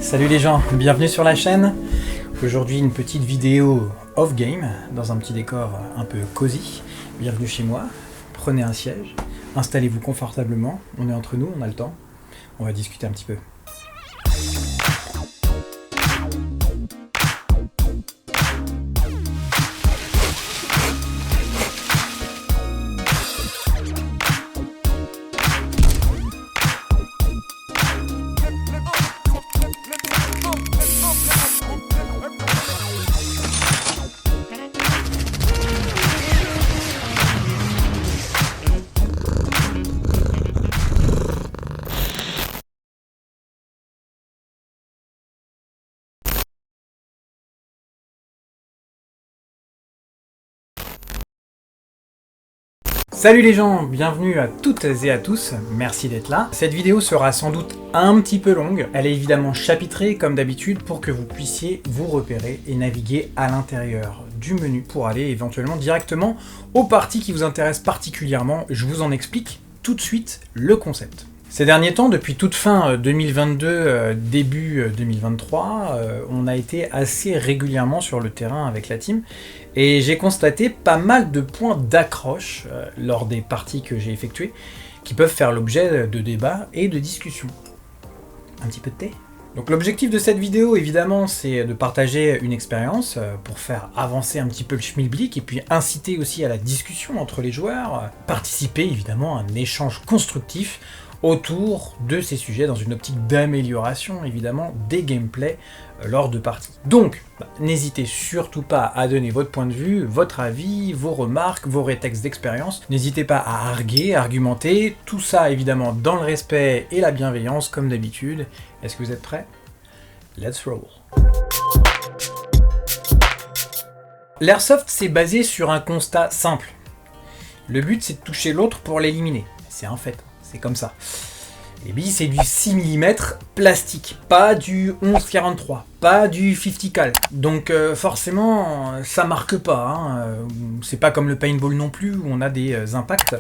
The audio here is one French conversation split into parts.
Salut les gens, bienvenue sur la chaîne. Aujourd'hui une petite vidéo off-game, dans un petit décor un peu cosy. Bienvenue chez moi, prenez un siège, installez-vous confortablement, on est entre nous, on a le temps, on va discuter un petit peu. Salut les gens, bienvenue à toutes et à tous, merci d'être là. Cette vidéo sera sans doute un petit peu longue, elle est évidemment chapitrée comme d'habitude pour que vous puissiez vous repérer et naviguer à l'intérieur du menu pour aller éventuellement directement aux parties qui vous intéressent particulièrement. Je vous en explique tout de suite le concept. Ces derniers temps, depuis toute fin 2022, début 2023, on a été assez régulièrement sur le terrain avec la team et j'ai constaté pas mal de points d'accroche lors des parties que j'ai effectuées qui peuvent faire l'objet de débats et de discussions. Un petit peu de thé ? Donc l'objectif de cette vidéo, évidemment, c'est de partager une expérience pour faire avancer un petit peu le schmilblick et puis inciter aussi à la discussion entre les joueurs, participer évidemment à un échange constructif autour de ces sujets dans une optique d'amélioration évidemment des gameplays lors de parties. Donc, n'hésitez surtout pas à donner votre point de vue, votre avis, vos remarques, vos rétextes d'expérience. N'hésitez pas à arguer, argumenter, tout ça évidemment dans le respect et la bienveillance comme d'habitude. Est-ce que vous êtes prêts ? Let's roll. L'airsoft c'est basé sur un constat simple. Le but c'est de toucher l'autre pour l'éliminer. C'est un fait. C'est comme ça. Les billes, c'est du 6 mm plastique, pas du 11-43, pas du 50 cal. Donc forcément, ça marque pas. Hein. C'est pas comme le paintball non plus, où on a des impacts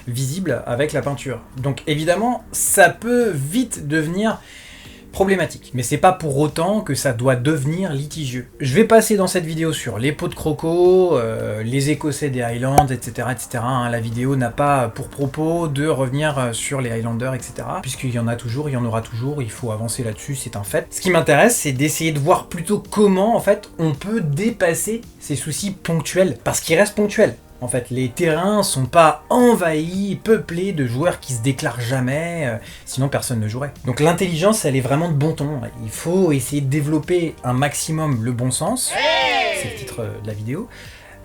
visibles avec la peinture. Donc évidemment, ça peut vite devenir problématique. Mais c'est pas pour autant que ça doit devenir litigieux. Je vais passer dans cette vidéo sur les pots de croco, les Écossais des Highlands, etc. etc. Hein. La vidéo n'a pas pour propos de revenir sur les Highlanders, etc. Puisqu'il y en a toujours, il y en aura toujours, il faut avancer là-dessus, c'est un fait. Ce qui m'intéresse, c'est d'essayer de voir plutôt comment, en fait, on peut dépasser ces soucis ponctuels. Parce qu'ils restent ponctuels. En fait, les terrains sont pas envahis, peuplés de joueurs qui se déclarent jamais, sinon personne ne jouerait. Donc l'intelligence, elle est vraiment de bon ton. Il faut essayer de développer un maximum le bon sens, c'est le titre de la vidéo.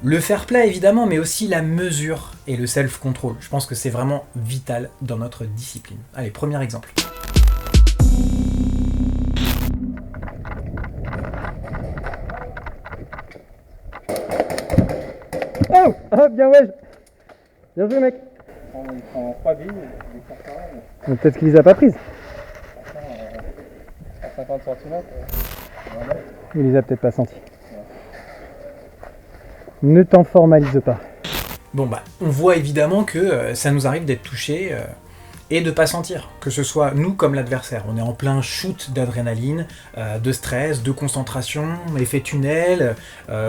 Le fair play évidemment, mais aussi la mesure et le self-control. Je pense que c'est vraiment vital dans notre discipline. Allez, premier exemple. Oh, ah, bien ouais. Bien joué mec. Il prend 3 billes, il est certain, mais Peut-être qu'il les a pas prises. à 50 cm. Il les a peut-être pas senties. Ne t'en formalise pas. Bon bah, on voit évidemment que ça nous arrive d'être touchés et de pas sentir, que ce soit nous comme l'adversaire. On est en plein shoot d'adrénaline, de stress, de concentration, effet tunnel,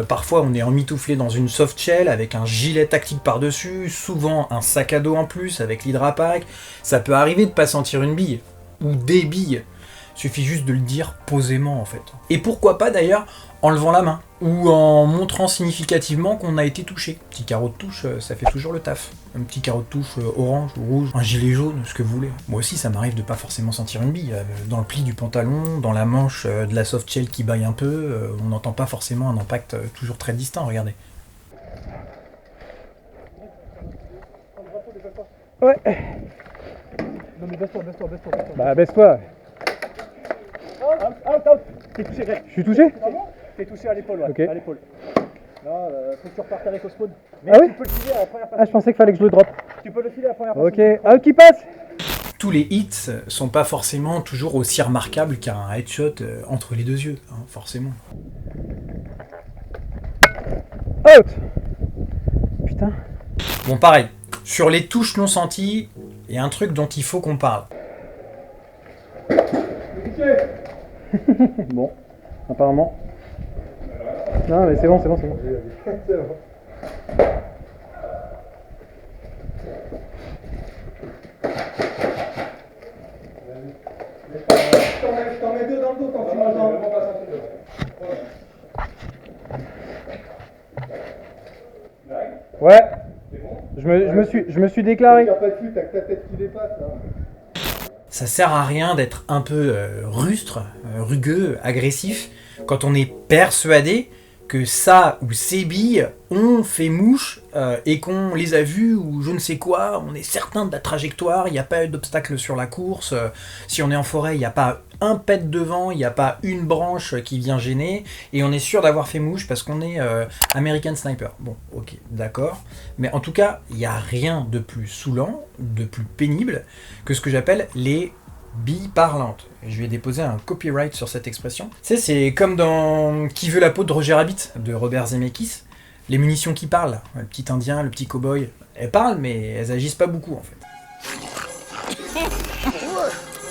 parfois on est emmitouflé dans une soft shell avec un gilet tactique par-dessus, souvent un sac à dos en plus avec l'hydrapack. Ça peut arriver de pas sentir une bille, ou des billes. Suffit juste de le dire posément en fait. Et pourquoi pas d'ailleurs en levant la main, ou en montrant significativement qu'on a été touché. Petit carreau de touche, ça fait toujours le taf. Un petit carreau de touche orange ou rouge, un gilet jaune, ce que vous voulez. Moi aussi ça m'arrive de pas forcément sentir une bille. Dans le pli du pantalon, dans la manche de la soft shell qui baille un peu, on n'entend pas forcément un impact toujours très distinct, regardez. Ouais. Non mais baisse-toi. Bah baisse-toi. Out. T'es touché, Greg. Je suis touché. T'es touché à l'épaule, ouais. Ok. À l'épaule. Non, faut que tu repartes avec au spawn. Mais Ah oui tu peux le filer à la première Ah personne. je pensais qu'il fallait que je le drop. Tu peux le filer à la première personne. Ok. Out qui passe. Tous les hits sont pas forcément toujours aussi remarquables qu'un headshot entre les deux yeux, hein, forcément. Out. Putain. Bon pareil, sur les touches non senties, il y a un truc dont il faut qu'on parle. Bon, apparemment. Non mais c'est bon, c'est bon, c'est bon. Je t'en mets deux dans le dos quand tu m'entends. Ouais. Je me suis déclaré. T'as pas de flux, t'as que ta tête qui dépasse là. Ça sert à rien d'être un peu rustre, rugueux, agressif, quand on est persuadé que ça ou ces billes ont fait mouche et qu'on les a vues ou je ne sais quoi, on est certain de la trajectoire, il n'y a pas d'obstacle sur la course, si on est en forêt, il n'y a pas un pet devant, il n'y a pas une branche qui vient gêner, et on est sûr d'avoir fait mouche parce qu'on est American Sniper. Bon, ok, d'accord, mais en tout cas, il n'y a rien de plus saoulant, de plus pénible que ce que j'appelle les billes parlantes. Et je vais déposer un copyright sur cette expression. Tu sais, c'est comme dans Qui veut la peau de Roger Rabbit, de Robert Zemeckis. Les munitions qui parlent, le petit indien, le petit cow-boy, elles parlent, mais elles agissent pas beaucoup en fait.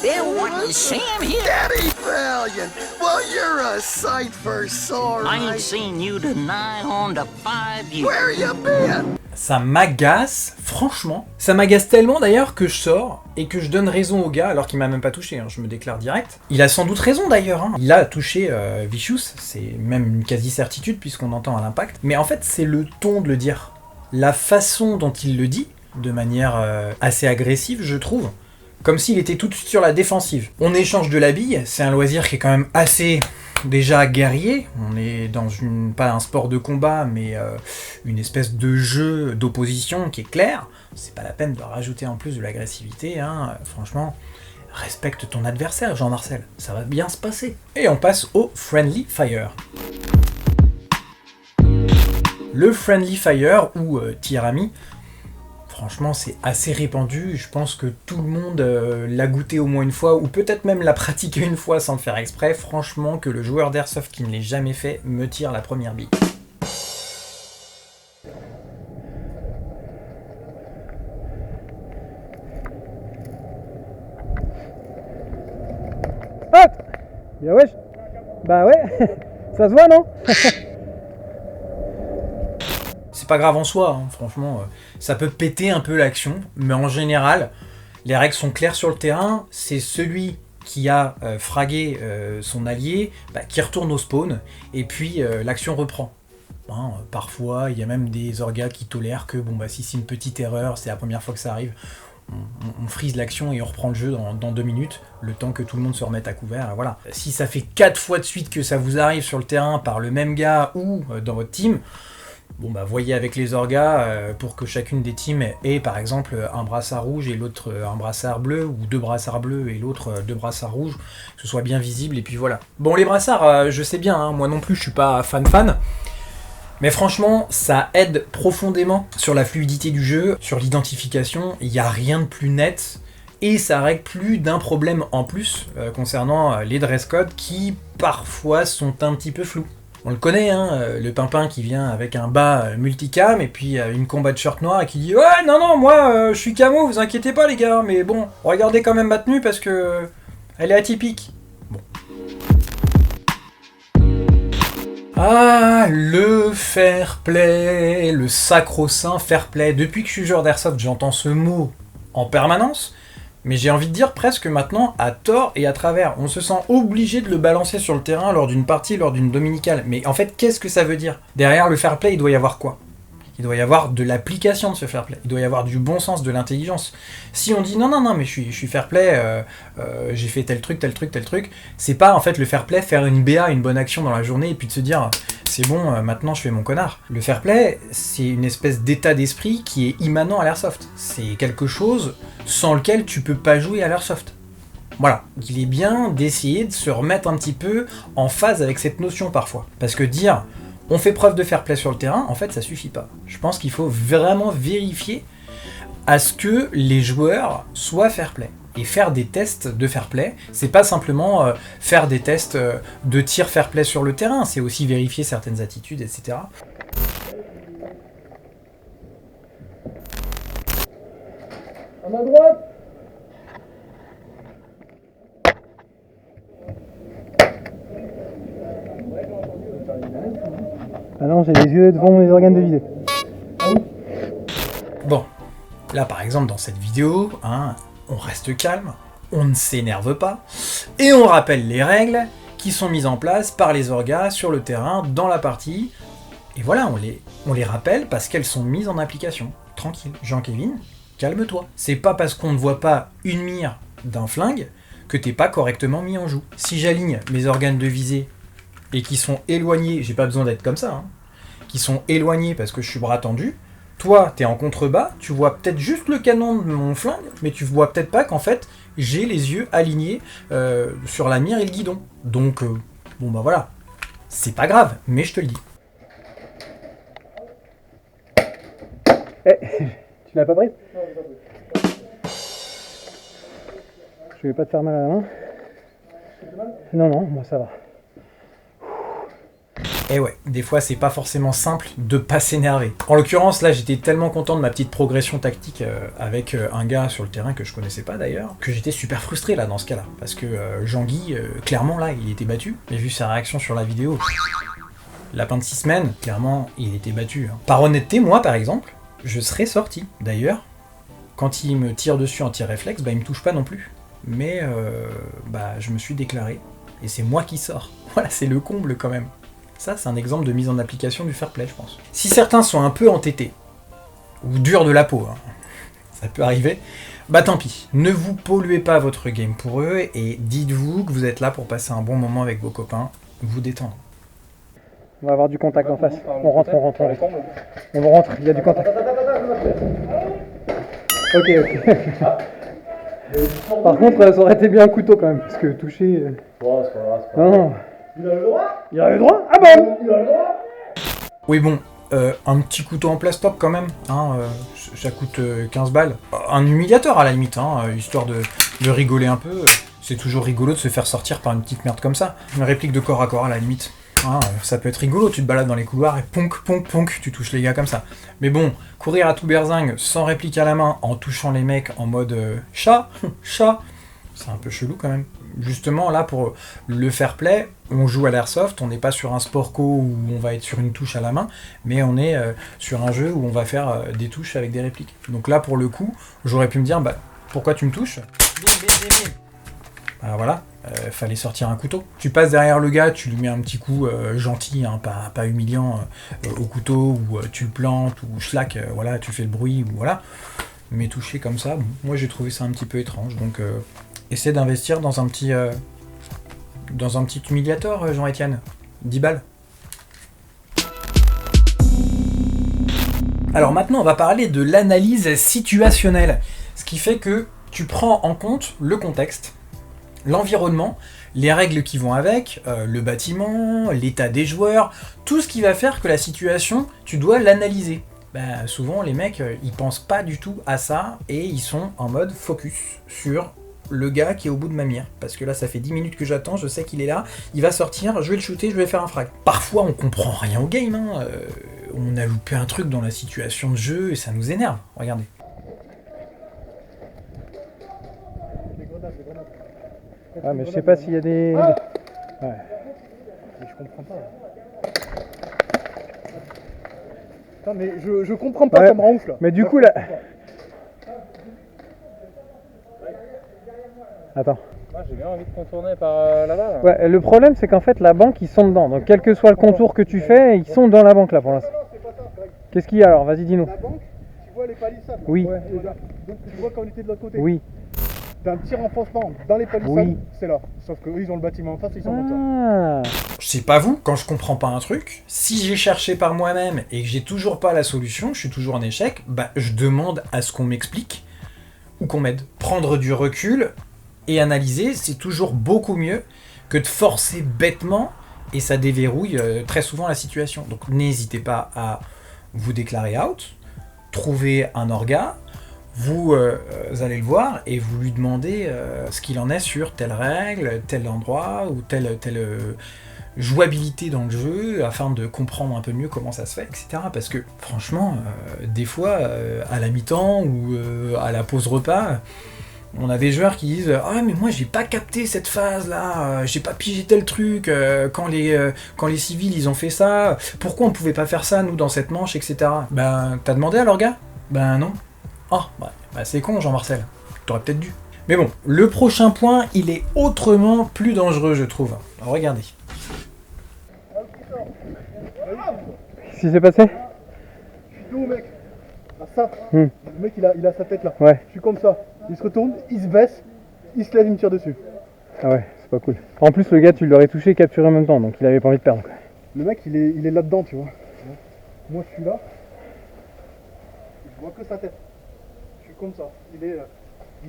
There wasn't Sam here. Daddy Valiant! Well, you're a sight for sore I ain't eyes. seen you tonight on the 5 years. Where you been? Ça m'agace, franchement. Ça m'agace tellement d'ailleurs que je sors et que je donne raison au gars alors qu'il m'a même pas touché, hein, je me déclare direct. Il a sans doute raison d'ailleurs, hein. Il a touché Vicious, c'est même une quasi-certitude puisqu'on entend à l'impact. Mais en fait, c'est le ton de le dire. La façon dont il le dit, de manière assez agressive, je trouve. Comme s'il était tout de suite sur la défensive. On échange de la bille, c'est un loisir qui est quand même assez déjà guerrier. On est dans pas un sport de combat, mais une espèce de jeu d'opposition qui est clair. C'est pas la peine de rajouter en plus de l'agressivité, hein. Franchement, respecte ton adversaire, Jean-Marcel. Ça va bien se passer. Et on passe au Friendly Fire. Le Friendly Fire, ou tir ami, franchement, c'est assez répandu. Je pense que tout le monde l'a goûté au moins une fois, ou peut-être même l'a pratiqué une fois sans le faire exprès. Franchement, que le joueur d'airsoft qui ne l'ait jamais fait me tire la première bille. Hop. Bien wesh. Bah ouais. Ça se voit, non? C'est pas grave en soi, hein, franchement. Ça peut péter un peu l'action, mais en général, les règles sont claires sur le terrain. C'est celui qui a fragué son allié qui retourne au spawn, et puis l'action reprend. Hein, parfois, il y a même des orgas qui tolèrent que si c'est une petite erreur, c'est la première fois que ça arrive, on freeze l'action et on reprend le jeu dans 2 minutes, le temps que tout le monde se remette à couvert, voilà. Si ça fait 4 fois de suite que ça vous arrive sur le terrain par le même gars ou dans votre team, voyez avec les orgas pour que chacune des teams ait par exemple un brassard rouge et l'autre un brassard bleu, ou 2 brassards bleus et l'autre 2 brassards rouges, que ce soit bien visible, et puis voilà. Bon, les brassards, je sais bien, hein, moi non plus je suis pas fan, mais franchement ça aide profondément sur la fluidité du jeu, sur l'identification. Il n'y a rien de plus net, et ça règle plus d'un problème en plus concernant les dress codes qui parfois sont un petit peu flous. On le connaît, hein, le pimpin qui vient avec un bas multicam et puis une combat de shirt noir et qui dit « Ouais, non, moi, je suis camo, vous inquiétez pas les gars, mais bon, regardez quand même ma tenue parce que elle est atypique. » Bon. Ah, le fair play, le sacro-saint fair play. Depuis que je suis joueur d'airsoft, j'entends ce mot en permanence. Mais j'ai envie de dire presque maintenant à tort et à travers. On se sent obligé de le balancer sur le terrain lors d'une partie, lors d'une dominicale. Mais en fait, qu'est-ce que ça veut dire? Derrière le fair play, il doit y avoir quoi? Il doit y avoir de l'application de ce fair play. Il doit y avoir du bon sens, de l'intelligence. Si on dit non, mais je suis fair play, j'ai fait tel truc, c'est pas en fait le fair play, faire une BA, une bonne action dans la journée et puis de se dire c'est bon, maintenant je fais mon connard. Le fair play, c'est une espèce d'état d'esprit qui est immanent à l'airsoft. C'est quelque chose sans lequel tu peux pas jouer à l'airsoft. Voilà, il est bien d'essayer de se remettre un petit peu en phase avec cette notion parfois. Parce que dire on fait preuve de fair play sur le terrain, en fait ça suffit pas. Je pense qu'il faut vraiment vérifier à ce que les joueurs soient fair play. Et faire des tests de fair play, c'est pas simplement faire des tests de tir fair play sur le terrain, c'est aussi vérifier certaines attitudes, etc. À ma droite. Ah non, j'ai les yeux devant mes organes de visée. Bon, là par exemple dans cette vidéo, hein, on reste calme, on ne s'énerve pas, et on rappelle les règles qui sont mises en place par les orgas sur le terrain dans la partie, et voilà, on les rappelle parce qu'elles sont mises en application. Tranquille, Jean-Kévin, calme-toi. C'est pas parce qu'on ne voit pas une mire d'un flingue que t'es pas correctement mis en joue. Si j'aligne mes organes de visée et qui sont éloignés, j'ai pas besoin d'être comme ça, hein, qui sont éloignés parce que je suis bras tendu, toi, t'es en contrebas, tu vois peut-être juste le canon de mon flingue, mais tu vois peut-être pas qu'en fait, j'ai les yeux alignés sur la mire et le guidon. Donc, bon bah voilà, c'est pas grave, mais je te le dis. Eh, tu l'as pas prise? Je vais pas te faire mal à la main. Non, non, moi ça va. Et ouais, des fois c'est pas forcément simple de pas s'énerver. En l'occurrence, là j'étais tellement content de ma petite progression tactique avec un gars sur le terrain que je connaissais pas d'ailleurs, que j'étais super frustré là dans ce cas-là. Parce que Jean-Guy, clairement là, il était battu. J'ai vu sa réaction sur la vidéo. Lapin de 6 semaines, clairement, il était battu. Hein. Par honnêteté, moi par exemple, je serais sorti. D'ailleurs, quand il me tire dessus en tir réflexe, bah il me touche pas non plus. Mais bah je me suis déclaré. Et c'est moi qui sors. Voilà, c'est le comble quand même. Ça, c'est un exemple de mise en application du fair play, je pense. Si certains sont un peu entêtés, ou durs de la peau, hein, ça peut arriver, bah tant pis. Ne vous polluez pas votre game pour eux, et dites-vous que vous êtes là pour passer un bon moment avec vos copains, vous détendre. On va avoir du contact en face. On rentre. On rentre, il y a du contact. Ok. Par contre, ça aurait été bien un couteau quand même, parce que toucher... Bon, c'est pas grave. Non. Il a le droit. Il a le droit? Ah bon? Il a le droit. Oui bon, un petit couteau en plastoc quand même, hein, ça coûte 15 balles. Un humiliateur à la limite, hein, histoire de rigoler un peu. C'est toujours rigolo de se faire sortir par une petite merde comme ça. Une réplique de corps à corps à la limite. Hein, ça peut être rigolo, tu te balades dans les couloirs et ponk, tu touches les gars comme ça. Mais bon, courir à tout berzingue, sans réplique à la main, en touchant les mecs en mode chat, c'est un peu chelou quand même. Justement, là, pour le fair play, on joue à l'airsoft, on n'est pas sur un sport co où on va être sur une touche à la main, mais on est sur un jeu où on va faire des touches avec des répliques. Donc là, pour le coup, j'aurais pu me dire, bah, pourquoi tu me touches? Bim. Bah voilà, fallait sortir un couteau. Tu passes derrière le gars, tu lui mets un petit coup gentil, hein, pas humiliant, au couteau, ou tu le plantes, ou schlack, voilà, tu fais le bruit, ou voilà. Mais toucher comme ça, bon, moi j'ai trouvé ça un petit peu étrange, donc essaie d'investir dans un petit humiliateur, Jean-Étienne. 10 balles. Alors maintenant, on va parler de l'analyse situationnelle, ce qui fait que tu prends en compte le contexte, l'environnement, les règles qui vont avec, le bâtiment, l'état des joueurs, tout ce qui va faire que la situation, tu dois l'analyser. Ben, souvent, les mecs, ils pensent pas du tout à ça, et ils sont en mode focus sur le gars qui est au bout de ma mire. Parce que là, ça fait 10 minutes que j'attends, je sais qu'il est là, il va sortir, je vais le shooter, je vais faire un frag. Parfois, on comprend rien au game, hein. On a loupé un truc dans la situation de jeu, et ça nous énerve. Regardez. Ah, mais je sais pas s'il y a des... Ouais. Mais je comprends pas. Putain, mais je comprends pas, Ouais. ça me rend ouf là. Mais du coup, là... Attends. Moi j'ai bien envie de contourner par là-bas. Là. Ouais, le problème, c'est qu'en fait, la banque, ils sont dedans. Donc, quel que soit le contour que tu fais, ils sont dans la banque, là, pour l'instant. Non, c'est pas ça. Qu'est-ce qu'il y a, alors? Vas-y, dis-nous. La banque, tu vois les palissades. Oui. Ouais, déjà. Donc tu vois quand on était de l'autre côté. Oui. T'as un petit renforcement dans les palissades, Oui. c'est là. Sauf qu'eux, ils ont le bâtiment en face, ils sont comme ça. Ah. Je sais pas vous, quand je comprends pas un truc, si j'ai cherché par moi-même et que j'ai toujours pas la solution, je suis toujours en échec, bah je demande à ce qu'on m'explique ou qu'on m'aide. Prendre du recul et analyser, c'est toujours beaucoup mieux que de forcer bêtement et ça déverrouille très souvent la situation. Donc n'hésitez pas à vous déclarer out, trouver un orga, vous allez le voir et vous lui demandez ce qu'il en est sur telle règle, tel endroit ou telle jouabilité dans le jeu afin de comprendre un peu mieux comment ça se fait, etc. Parce que franchement, des fois, à la mi-temps ou à la pause repas, On a des joueurs qui disent « Ah mais moi j'ai pas capté cette phase là, j'ai pas pigé tel truc, quand les civils ils ont fait ça, pourquoi on pouvait pas faire ça nous dans cette manche, etc. » Ben t'as demandé à leur gars ? Ben non. Oh, bah c'est con Jean-Marcel, t'aurais peut-être dû. Mais bon, le prochain point, il est autrement plus dangereux je trouve. Alors, regardez. Qu'est-ce qui s'est passé? Je suis où, mec? Ah, ça. Hmm. Le mec, il a sa tête là. Ouais. Je suis comme ça. Il se retourne, il se baisse, il se lève, il me tire dessus. Ah ouais, c'est pas cool. En plus, le gars, tu l'aurais touché et capturé en même temps, donc il avait pas envie de perdre. Le mec, il est là-dedans, tu vois. Moi, je suis là. Je vois que sa tête. Je suis comme ça. Il est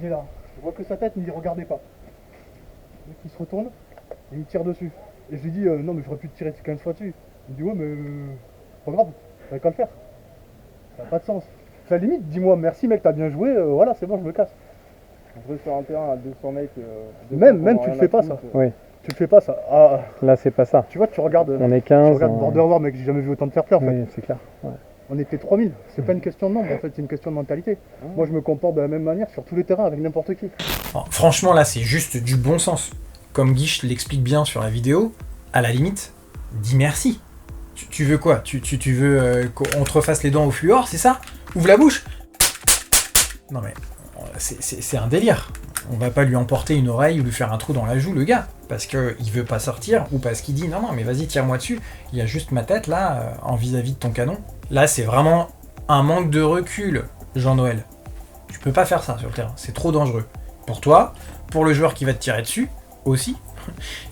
là. Je vois que sa tête, mais il regardait pas. Le mec, il se retourne et il me tire dessus. Et je lui dis, non, mais j'aurais pu te tirer 15 fois dessus. Il me dit, ouais, mais pas grave, t'avais qu'à le faire. Ça n'a pas de sens. À la limite, dis-moi, merci mec, t'as bien joué, voilà, c'est bon, je me casse. Jouer sur un terrain à 200 mecs. Même tu le fais pas ça. Oui. Tu le fais pas ça. Ah, Là, c'est pas ça. tu vois, tu regardes. On est Tu 15. regardes Border War, mec, j'ai jamais vu autant de fair play en fait. Oui, c'est clair. Ouais. On était 3000. C'est pas une question de nombre en fait, c'est une question de mentalité. Moi, je me comporte de la même manière sur tous les terrains avec n'importe qui. Alors, franchement là c'est juste du bon sens. Comme Guiche l'explique bien sur la vidéo, à la limite, dis merci. Tu veux quoi? Tu veux qu'on te refasse les dents au fluor, c'est ça? Ouvre la bouche. Non mais, c'est un délire. On va pas lui emporter une oreille ou lui faire un trou dans la joue, le gars, parce qu'il veut pas sortir, ou parce qu'il dit non, mais vas-y, tire-moi dessus, il y a juste ma tête, là, en vis-à-vis de ton canon. Là, c'est vraiment un manque de recul, Jean-Noël. Tu peux pas faire ça sur le terrain, c'est trop dangereux. Pour toi, pour le joueur qui va te tirer dessus, aussi,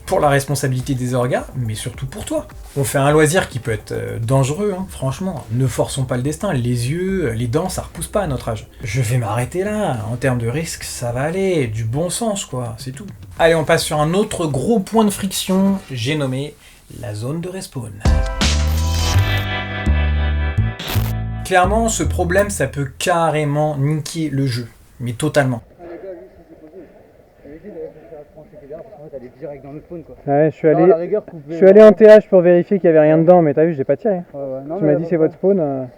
pour la responsabilité des orgas, mais surtout pour toi. On fait un loisir qui peut être dangereux, hein, franchement. Ne forçons pas le destin, les yeux, les dents, ça repousse pas à notre âge. Je vais m'arrêter là, en termes de risque, ça va aller, du bon sens quoi, c'est tout. Allez, on passe sur un autre gros point de friction, j'ai nommé la zone de respawn. Clairement, ce problème, ça peut carrément niquer le jeu, mais totalement. Ouais, je suis allé en TH pour vérifier qu'il y avait rien dedans, mais t'as vu, j'ai pas tiré. Tu m'as dit c'est votre spawn.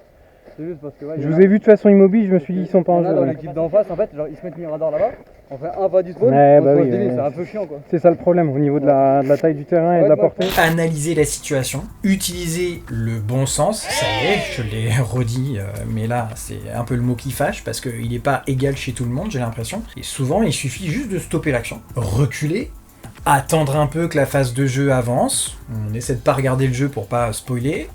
C'est juste parce que Je vous ai vu de façon immobile, je me suis dit ils sont pas en jeu. dans ouais. l'équipe d'en face, en fait, genre, ils se mettent mis radar là-bas, on fait un pas du spawn, Ouais, on bah se oui, dévie, ouais. c'est un peu chiant quoi. C'est ça le problème au niveau de la taille du terrain et de la portée. Analyser la situation, utiliser le bon sens, ça y est, je l'ai redit, mais là c'est un peu le mot qui fâche parce qu'il n'est pas égal chez tout le monde, j'ai l'impression. Et souvent il suffit juste de stopper l'action, reculer, attendre un peu que la phase de jeu avance, on essaie de pas regarder le jeu pour pas spoiler,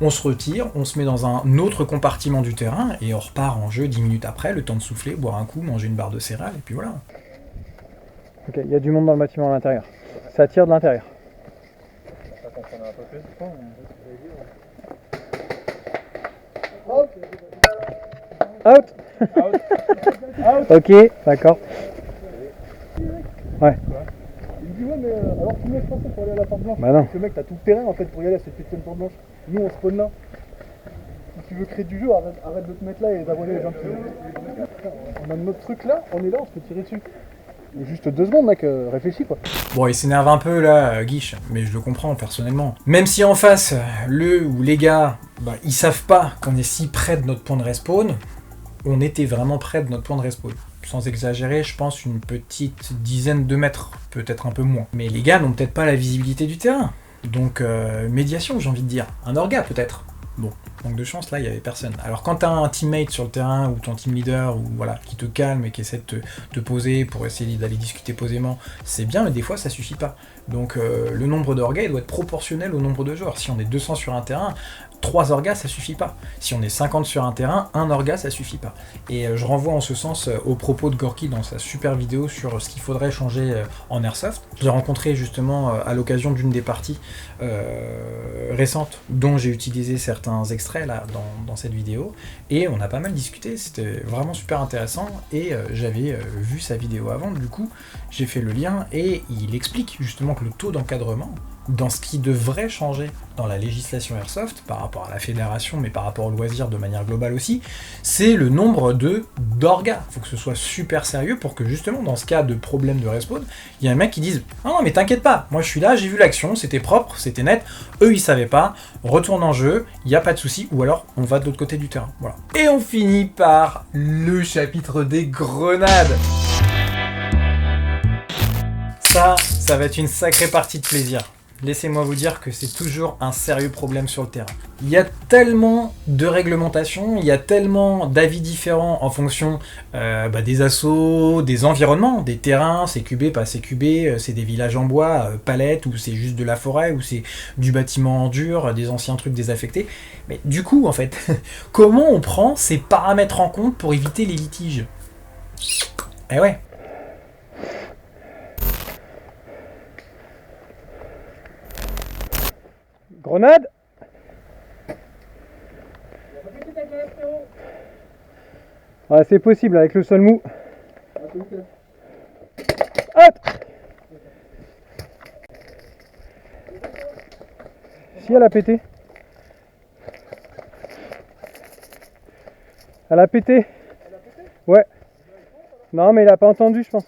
on se retire, on se met dans un autre compartiment du terrain et on repart en jeu 10 minutes après, le temps de souffler, boire un coup, manger une barre de céréales et puis voilà. Ok, il y a du monde dans le bâtiment à l'intérieur. Ça tire de l'intérieur. Out. Ok, d'accord. Ouais. Il me dit ouais mais alors tu me laisses passer pour aller à la porte blanche. Bah non. Parce que mec t'as tout le terrain en fait pour y aller à cette petite porte blanche. Nous on spawn là. Si tu veux créer du jeu, arrête de te mettre là et d'avoyer les gens qui veulent. On a notre truc là, on est là, on se fait tirer dessus. Mais juste 2 secondes mec, réfléchis quoi. Bon, il s'énerve un peu là, Guiche, mais je le comprends personnellement. Même si en face, le ou les gars, bah, ils savent pas qu'on est si près de notre point de respawn, on était vraiment près de notre point de respawn. Sans exagérer, je pense une petite dizaine de mètres, peut-être un peu moins. Mais les gars n'ont peut-être pas la visibilité du terrain. Donc, médiation, j'ai envie de dire. Un orga, peut-être. Bon, manque de chance, là, il n'y avait personne. Alors, quand t'as un teammate sur le terrain, ou ton team leader, ou voilà, qui te calme et qui essaie de te poser pour essayer d'aller discuter posément, c'est bien, mais des fois, ça suffit pas. Donc, le nombre d'orgas, il doit être proportionnel au nombre de joueurs. Si on est 200 sur un terrain, 3 orgas, ça suffit pas. Si on est 50 sur un terrain, 1 orga, ça suffit pas. Et je renvoie en ce sens aux propos de Gorky dans sa super vidéo sur ce qu'il faudrait changer en Airsoft. J'ai rencontré justement à l'occasion d'une des parties récentes dont j'ai utilisé certains extraits là dans cette vidéo, et on a pas mal discuté, c'était vraiment super intéressant, et j'avais vu sa vidéo avant, du coup j'ai fait le lien, et il explique justement que le taux d'encadrement dans ce qui devrait changer dans la législation Airsoft, par rapport à la fédération, mais par rapport au loisir de manière globale aussi, c'est le nombre d'orgas. Il faut que ce soit super sérieux pour que justement, dans ce cas de problème de respawn, il y a un mec qui dise « Non, mais t'inquiète pas, moi je suis là, j'ai vu l'action, c'était propre, c'était net, eux ils savaient pas, retourne en jeu, il n'y a pas de souci, ou alors on va de l'autre côté du terrain. » Voilà. Et on finit par le chapitre des grenades. Ça va être une sacrée partie de plaisir. Laissez-moi vous dire que c'est toujours un sérieux problème sur le terrain. Il y a tellement de réglementations, il y a tellement d'avis différents en fonction des assauts, des environnements, des terrains, CQB, pas CQB, c'est des villages en bois, palettes, ou c'est juste de la forêt, ou c'est du bâtiment en dur, des anciens trucs désaffectés. Mais du coup, en fait, comment on prend ces paramètres en compte pour éviter les litiges? Eh ouais. Grenade. Ouais, c'est possible avec le sol mou. Hop. Si elle a pété. Elle a pété. Ouais. Non mais il a pas entendu je pense.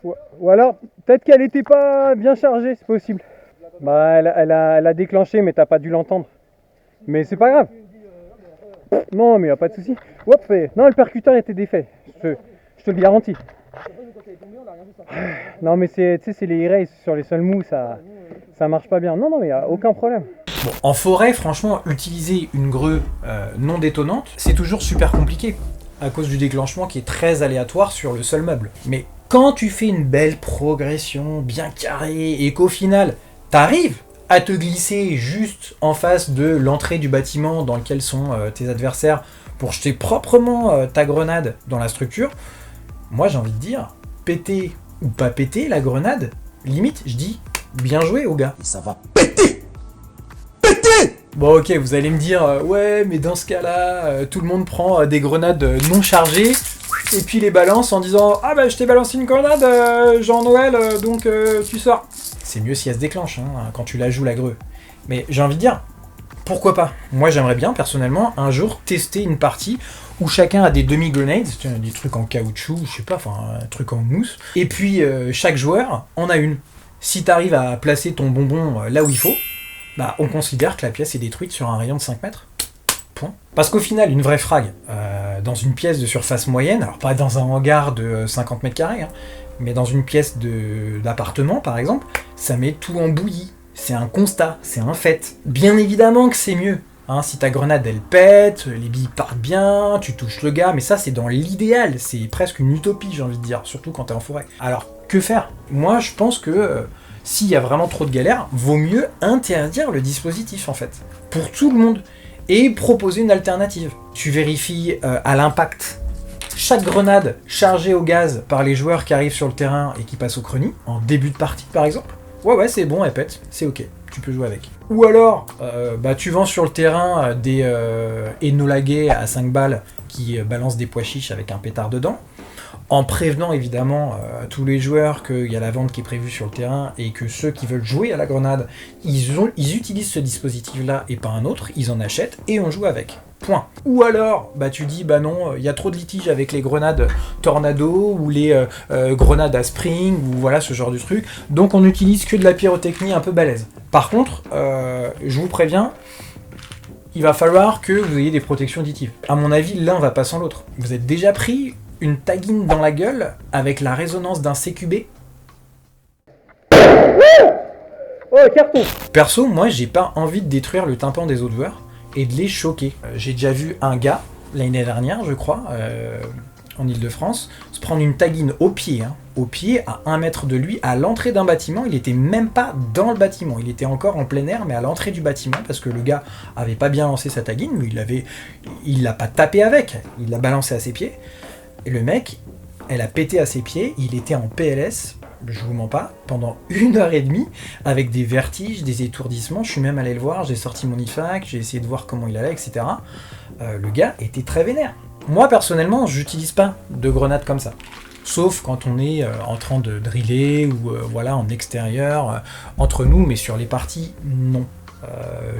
Ou alors peut-être qu'elle était pas bien chargée, c'est possible. Bah elle a déclenché mais t'as pas dû l'entendre. Mais c'est pas grave. Non mais y a pas de souci. Hop, non le percuteur était défait. Je te le garantis. Non mais c'est les e-race sur les sols mous, ça marche pas bien. Non mais y a aucun problème. Bon, en forêt, franchement, utiliser une grue non détonnante, c'est toujours super compliqué, à cause du déclenchement qui est très aléatoire sur le seul meuble. Mais quand tu fais une belle progression bien carrée et qu'au final, t'arrives à te glisser juste en face de l'entrée du bâtiment dans lequel sont tes adversaires pour jeter proprement ta grenade dans la structure, moi j'ai envie de dire, péter ou pas péter la grenade, limite, je dis, bien joué aux gars. Et ça va péter. Bon ok, vous allez me dire, ouais mais dans ce cas-là, tout le monde prend des grenades non chargées, et puis les balance en disant, ah bah je t'ai balancé une grenade, Jean-Noël, donc tu sors. C'est mieux si elle se déclenche, hein, quand tu la joues la grue. Mais j'ai envie de dire, pourquoi pas? Moi j'aimerais bien personnellement un jour tester une partie où chacun a des demi-grenades, des trucs en caoutchouc, je sais pas, enfin un truc en mousse, et puis chaque joueur en a une. Si t'arrives à placer ton bonbon là où il faut, bah on considère que la pièce est détruite sur un rayon de 5 mètres. Point. Parce qu'au final, une vraie frag, dans une pièce de surface moyenne, alors pas dans un hangar de 50 mètres carrés, hein, mais dans une pièce d'appartement par exemple, ça met tout en bouillie. C'est un constat, c'est un fait. Bien évidemment que c'est mieux. Hein, si ta grenade elle pète, les billes partent bien, tu touches le gars, mais ça c'est dans l'idéal, c'est presque une utopie j'ai envie de dire, surtout quand t'es en forêt. Alors, que faire? Moi je pense que s'il y a vraiment trop de galères, vaut mieux interdire le dispositif en fait, pour tout le monde, et proposer une alternative. Tu vérifies à l'impact chaque grenade chargée au gaz par les joueurs qui arrivent sur le terrain et qui passent au chrony, en début de partie par exemple. Ouais c'est bon, elle pète, c'est ok, tu peux jouer avec. Ou alors, tu vends sur le terrain des énolaguets à 5 balles qui balancent des pois chiches avec un pétard dedans, en prévenant évidemment tous les joueurs qu'il y a la vente qui est prévue sur le terrain et que ceux qui veulent jouer à la grenade, ils utilisent ce dispositif-là et pas un autre, ils en achètent et on joue avec. Point. Ou alors, tu dis, non, il y a trop de litiges avec les grenades tornado ou les grenades à spring ou voilà ce genre de truc, donc on utilise que de la pyrotechnie un peu balèze. Par contre, je vous préviens, il va falloir que vous ayez des protections auditives. À mon avis, l'un va pas sans l'autre. Vous êtes déjà pris une taguine dans la gueule avec la résonance d'un CQB? Oh, carton! Perso, moi, j'ai pas envie de détruire le tympan des autres joueurs et de les choquer. J'ai déjà vu un gars, l'année dernière, je crois, en Ile-de-France, se prendre une taguine au pied, à 1 mètre de lui, à l'entrée d'un bâtiment. Il était même pas dans le bâtiment, il était encore en plein air, mais à l'entrée du bâtiment, parce que le gars avait pas bien lancé sa taguine, mais il l'a pas tapé avec, il l'a balancé à ses pieds. Et le mec, elle a pété à ses pieds, il était en PLS, je vous mens pas, pendant 1h30, avec des vertiges, des étourdissements. Je suis même allé le voir, j'ai sorti mon IFAK, j'ai essayé de voir comment il allait, etc. Le gars était très vénère. Moi, personnellement, j'utilise pas de grenades comme ça. Sauf quand on est en train de driller ou en extérieur, entre nous, mais sur les parties, non.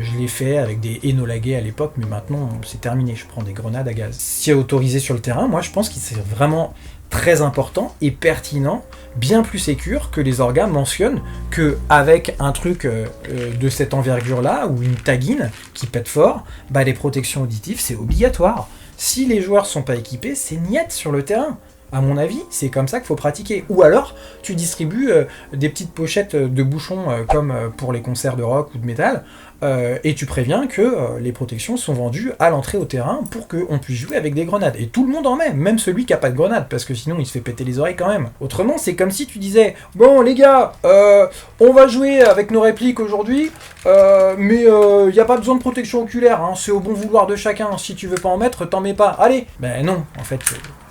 Je l'ai fait avec des énolaguets à l'époque, mais maintenant c'est terminé, je prends des grenades à gaz. Si autorisé sur le terrain, moi je pense que c'est vraiment très important et pertinent, bien plus sécure que les orgas mentionnent qu'avec un truc de cette envergure-là, ou une taguine qui pète fort, les protections auditives c'est obligatoire. Si les joueurs sont pas équipés, c'est niette sur le terrain. À mon avis, c'est comme ça qu'il faut pratiquer. Ou alors, tu distribues des petites pochettes de bouchons comme pour les concerts de rock ou de métal, et tu préviens que les protections sont vendues à l'entrée au terrain pour qu'on puisse jouer avec des grenades. Et tout le monde en met, même celui qui a pas de grenade, parce que sinon il se fait péter les oreilles quand même. Autrement, c'est comme si tu disais « Bon les gars, on va jouer avec nos répliques aujourd'hui, mais il n'y a pas besoin de protection oculaire, hein, c'est au bon vouloir de chacun. Si tu veux pas en mettre, t'en mets pas. Allez !» Ben non, en fait...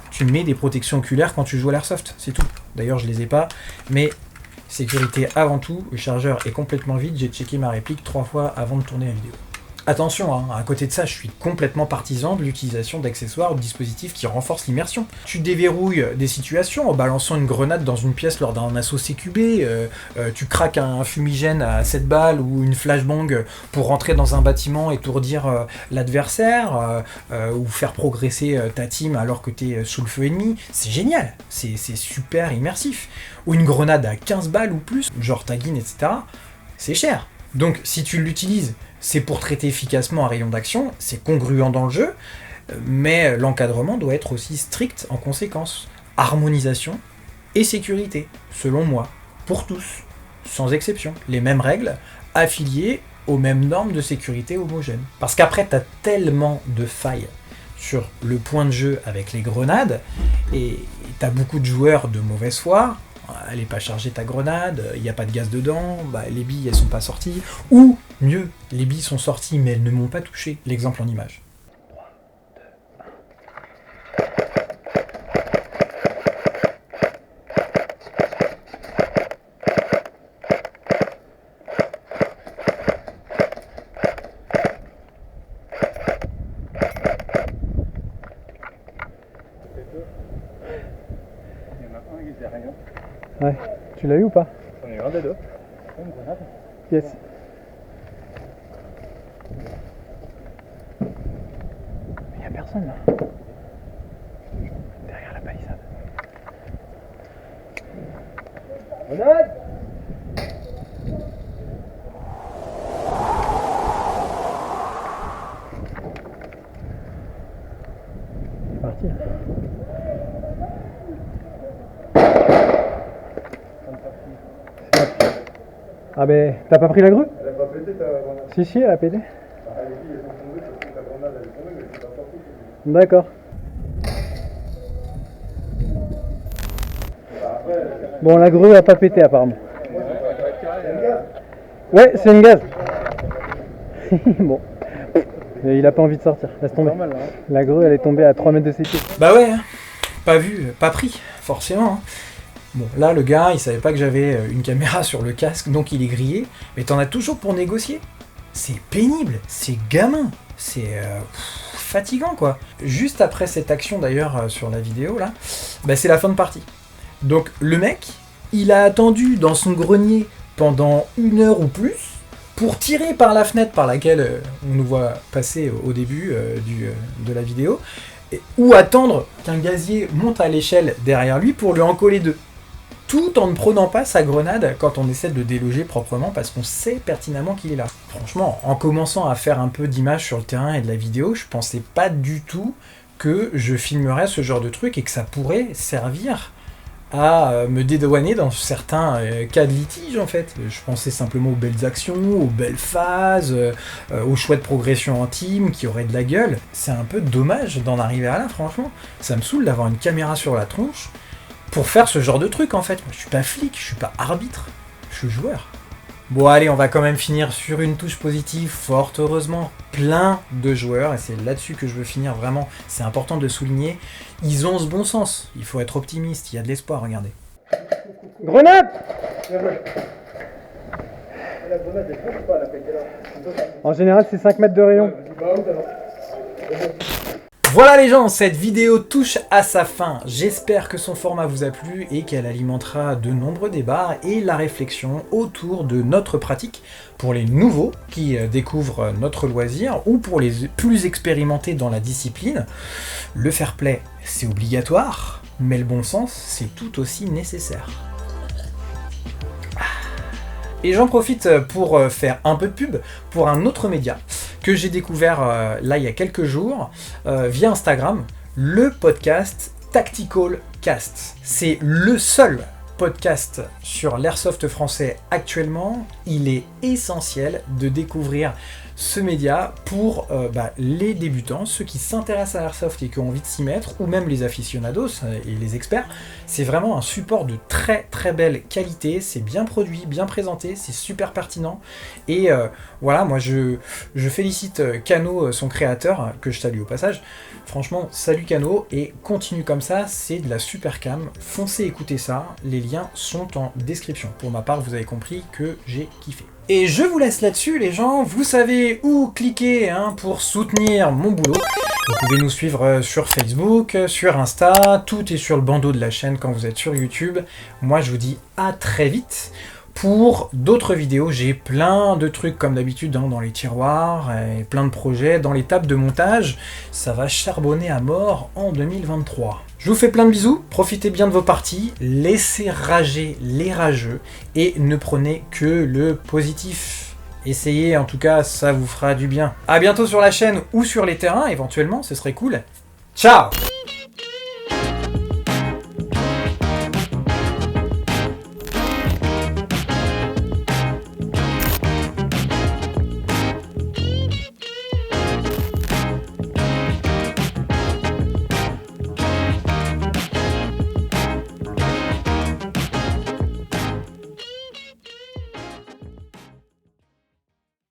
Tu mets des protections oculaires quand tu joues à l'airsoft, c'est tout. D'ailleurs, je les ai pas, mais sécurité avant tout, le chargeur est complètement vide, j'ai checké ma réplique 3 fois avant de tourner la vidéo. Attention, hein, à côté de ça, je suis complètement partisan de l'utilisation d'accessoires ou de dispositifs qui renforcent l'immersion. Tu déverrouilles des situations en balançant une grenade dans une pièce lors d'un assaut CQB, tu craques un fumigène à 7 balles ou une flashbang pour rentrer dans un bâtiment, étourdir l'adversaire, ou faire progresser ta team alors que t'es sous le feu ennemi. C'est génial, c'est super immersif. Ou une grenade à 15 balles ou plus, genre tagging, etc. C'est cher. Donc si tu l'utilises, c'est pour traiter efficacement un rayon d'action, c'est congruent dans le jeu, mais l'encadrement doit être aussi strict en conséquence. Harmonisation et sécurité, selon moi, pour tous, sans exception. Les mêmes règles, affiliées aux mêmes normes de sécurité homogènes. Parce qu'après, t'as tellement de failles sur le point de jeu avec les grenades, et t'as beaucoup de joueurs de mauvaise foi. Elle n'est pas chargée ta grenade, il n'y a pas de gaz dedans, bah, les billes elles sont pas sorties, ou mieux, les billes sont sorties mais elles ne m'ont pas touché. L'exemple en image. 1, il faisait rien. Ouais. Tu l'as eu ou pas? J'en ai eu un des deux. Une grenade. Yes. Il n'y a personne là. Derrière la palissade. Grenade! C'est parti. Ah ben, t'as pas pris la grue? Elle a pas pété ta grenade. Si, elle a pété. Ah, les filles, elles sont tombées parce que ta grenade elle est tombée, mais c'est pas sorti. D'accord. Bon, la grue a pas pété apparemment. C'est une gaz. Ouais, c'est une gaz. Bon. Et il a pas envie de sortir, laisse tomber. Normal, là, hein. La grue elle est tombée à 3 mètres de ses pieds. Bah ouais, hein. Pas vu, pas pris, forcément. Hein. Bon, là, le gars, il savait pas que j'avais une caméra sur le casque, donc il est grillé. Mais t'en as toujours pour négocier. C'est pénible, c'est gamin, c'est fatigant, quoi. Juste après cette action, d'ailleurs, sur la vidéo, là, bah, c'est la fin de partie. Donc, le mec, il a attendu dans son grenier pendant 1 heure ou plus pour tirer par la fenêtre par laquelle on nous voit passer au début de la vidéo, ou attendre qu'un gazier monte à l'échelle derrière lui pour lui en coller 2. Tout en ne prenant pas sa grenade quand on essaie de le déloger proprement parce qu'on sait pertinemment qu'il est là. Franchement, en commençant à faire un peu d'images sur le terrain et de la vidéo, je pensais pas du tout que je filmerais ce genre de truc et que ça pourrait servir à me dédouaner dans certains cas de litige en fait. Je pensais simplement aux belles actions, aux belles phases, aux chouettes progressions intimes qui auraient de la gueule. C'est un peu dommage d'en arriver à là, franchement. Ça me saoule d'avoir une caméra sur la tronche pour faire ce genre de truc en fait. Moi, je suis pas flic, je suis pas arbitre, je suis joueur. Bon allez, on va quand même finir sur une touche positive, fort heureusement. Plein de joueurs, et c'est là-dessus que je veux finir vraiment, c'est important de souligner, ils ont ce bon sens, il faut être optimiste, il y a de l'espoir, regardez. Grenade! La grenade elle compte pas, elle a pété là. En général, c'est 5 mètres de rayon. Vas-y, bah où alors? Voilà les gens, cette vidéo touche à sa fin. J'espère que son format vous a plu et qu'elle alimentera de nombreux débats et la réflexion autour de notre pratique pour les nouveaux qui découvrent notre loisir ou pour les plus expérimentés dans la discipline. Le fair play, c'est obligatoire, mais le bon sens, c'est tout aussi nécessaire. Et j'en profite pour faire un peu de pub pour un autre média que j'ai découvert là il y a quelques jours via Instagram, le podcast Tactical Cast. C'est le seul podcast sur l'airsoft français actuellement. Il est essentiel de découvrir ce média pour les débutants, ceux qui s'intéressent à l'airsoft et qui ont envie de s'y mettre, ou même les aficionados et les experts. C'est vraiment un support de très très belle qualité, c'est bien produit, bien présenté, c'est super pertinent. Et voilà, moi je félicite Kano, son créateur, que je salue au passage. Franchement, salut Kano, et continue comme ça, c'est de la super cam. Foncez écouter ça, les liens sont en description. Pour ma part, vous avez compris que j'ai kiffé. Et je vous laisse là-dessus les gens, vous savez où cliquer pour soutenir mon boulot. Vous pouvez nous suivre sur Facebook, sur Insta, tout est sur le bandeau de la chaîne quand vous êtes sur YouTube. Moi je vous dis à très vite pour d'autres vidéos. J'ai plein de trucs comme d'habitude dans les tiroirs, et plein de projets, dans les tables de montage. Ça va charbonner à mort en 2023. Je vous fais plein de bisous, profitez bien de vos parties, laissez rager les rageux et ne prenez que le positif. Essayez, en tout cas, ça vous fera du bien. A bientôt sur la chaîne ou sur les terrains, éventuellement, ce serait cool. Ciao!